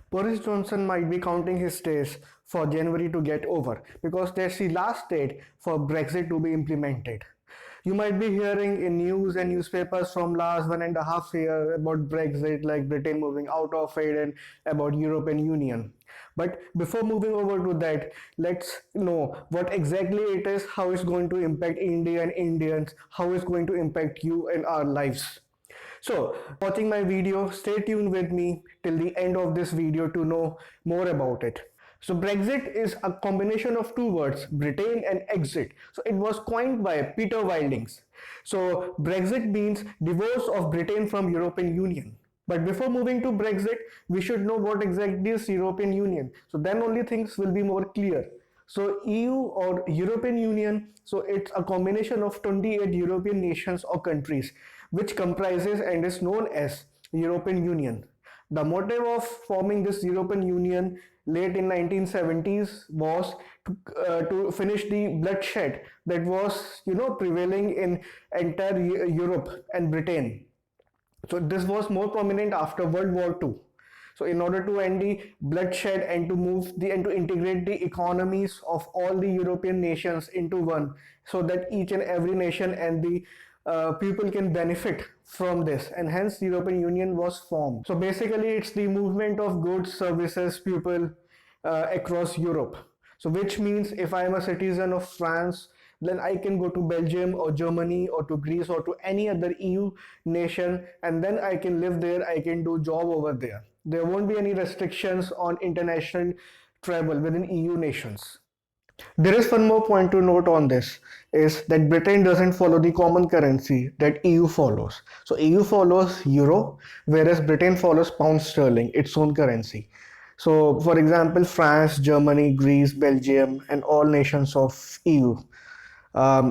Boris Johnson might be counting his days for January to get over because that's the last date for Brexit to be implemented. You might be hearing in news and newspapers from last 1.5 years about Brexit, like Britain moving out of it and about European Union. But before moving over to that, let's know what exactly it is, how it's going to impact India and Indians, how it's going to impact you and our lives. So, watching my video, stay tuned with me till the end of this video to know more about it. So, Brexit is a combination of two words, Britain and exit. So, it was coined by Peter Wildings. So, Brexit means divorce of Britain from European Union. But before moving to Brexit, we should know what exactly is European Union. So then only things will be more clear. So EU or European Union, so it's a combination of 28 European nations or countries which comprises and is known as European Union. The motive of forming this European Union late in 1970s was to finish the bloodshed that was prevailing in entire Europe and Britain. So this was more prominent after World War II. So in order to end the bloodshed and to move the and to integrate the economies of all the European nations into one, so that each and every nation and the people can benefit from this, and hence the European Union was formed. So basically, it's the movement of goods, services, people across Europe. So which means if I am a citizen of France, then I can go to Belgium or Germany or to Greece or to any other EU nation, and then I can live there, I can do job over there. There won't be any restrictions on international travel within EU nations. There is one more point to note on this is that Britain doesn't follow the common currency that EU follows. So EU follows euro, whereas Britain follows pound sterling, its own currency. So for example, France, Germany, Greece, Belgium, and all nations of EU,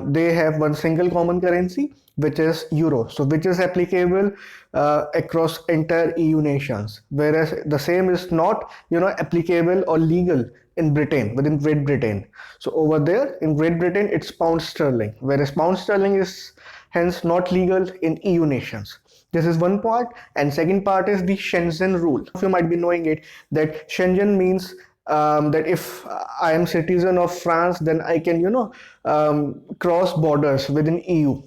they have one single common currency, which is euro, so which is applicable across entire EU nations, whereas the same is not applicable or legal in Britain, within Great Britain. So over there in Great Britain it's pound sterling, whereas pound sterling is hence not legal in EU nations. This is one part, and second part is the Schengen rule. You might be knowing it, that Schengen means that if I am citizen of France, then I can cross borders within EU,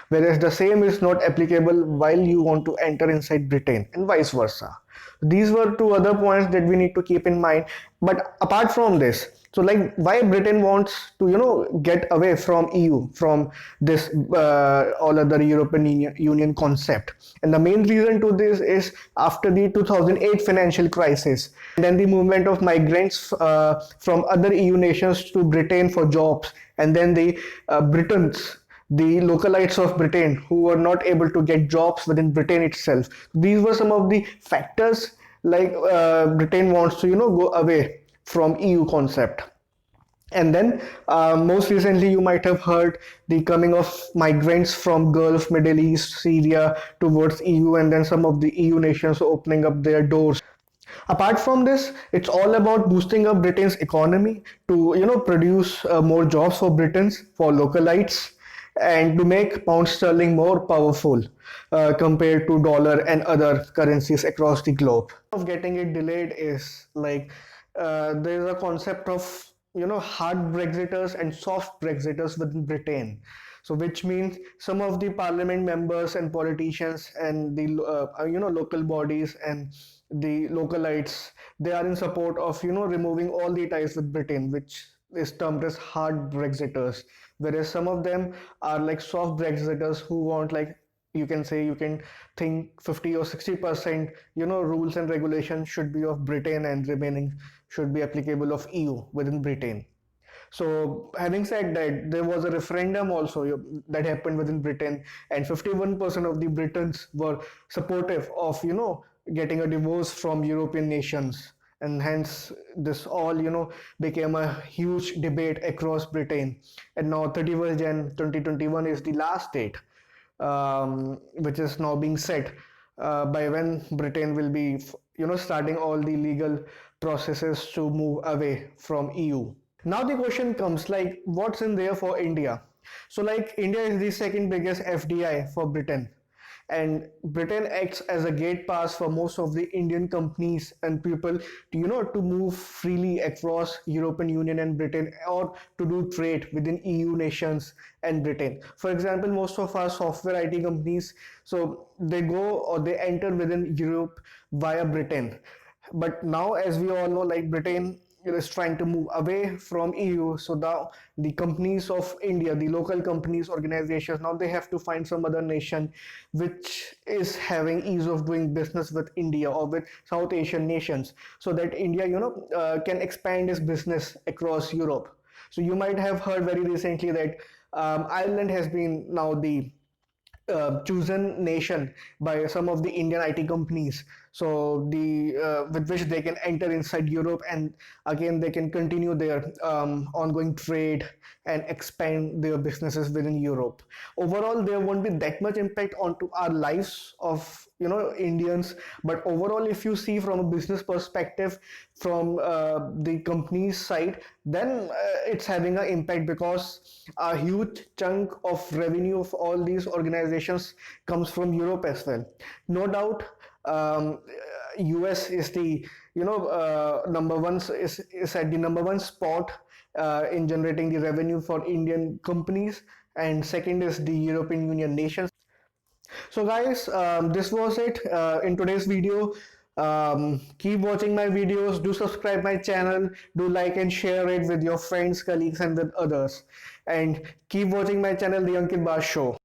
whereas the same is not applicable while you want to enter inside Britain, and vice versa. These were two other points that we need to keep in mind. But apart from this, so like why Britain wants to get away from EU, from this all other European Union concept, and the main reason to this is after the 2008 financial crisis, and then the movement of migrants from other EU nations to Britain for jobs, and then the Britons, the localites of Britain who were not able to get jobs within Britain itself. These were some of the factors, like Britain wants to go away from EU concept. And then most recently you might have heard the coming of migrants from Gulf, Middle East, Syria towards EU, and then some of the EU nations opening up their doors. Apart from this, it's all about boosting up Britain's economy to produce more jobs for Britons, for localites, and to make pound sterling more powerful compared to dollar and other currencies across the globe. Of getting it delayed is like there is a concept of hard Brexiters and soft Brexiters within Britain. So which means some of the parliament members and politicians and the local bodies and the localites, they are in support of removing all the ties with Britain, which is termed as hard Brexiters, whereas some of them are like soft Brexiters who want, like, you can say, you can think 50 or 60% rules and regulations should be of Britain and remaining should be applicable of EU within Britain. So having said that, there was a referendum also that happened within Britain, and 51% of the Britons were supportive of getting a divorce from European nations, and hence this all became a huge debate across Britain. And now 31st Jan 2021 is the last date, which is now being set by when Britain will be starting all the legal processes to move away from EU. Now the question comes, like, what's in there for India? So like India is the second biggest FDI for Britain, and Britain acts as a gate pass for most of the Indian companies and people to to move freely across European Union and Britain, or to do trade within EU nations and Britain. For example, most of our software IT companies, so they go or they enter within Europe via Britain. But now, as we all know, like Britain is trying to move away from EU, so now the companies of India, the local companies, organizations, now they have to find some other nation which is having ease of doing business with India or with South Asian nations, so that India, can expand its business across Europe. So you might have heard very recently that Ireland has been now the chosen nation by some of the Indian IT companies. So the with which they can enter inside Europe, and again they can continue their ongoing trade and expand their businesses within Europe. Overall, there won't be that much impact onto our lives of Indians, but overall, if you see from a business perspective, from the company's side, then it's having an impact, because a huge chunk of revenue of all these organizations comes from Europe as well. No doubt, US is the number one, is at the number one spot in generating the revenue for Indian companies, and second is the European Union nations. So guys, this was it in today's video. Keep watching my videos, do subscribe my channel, do like and share it with your friends, colleagues and with others, and keep watching my channel, The Ankit Baz Show.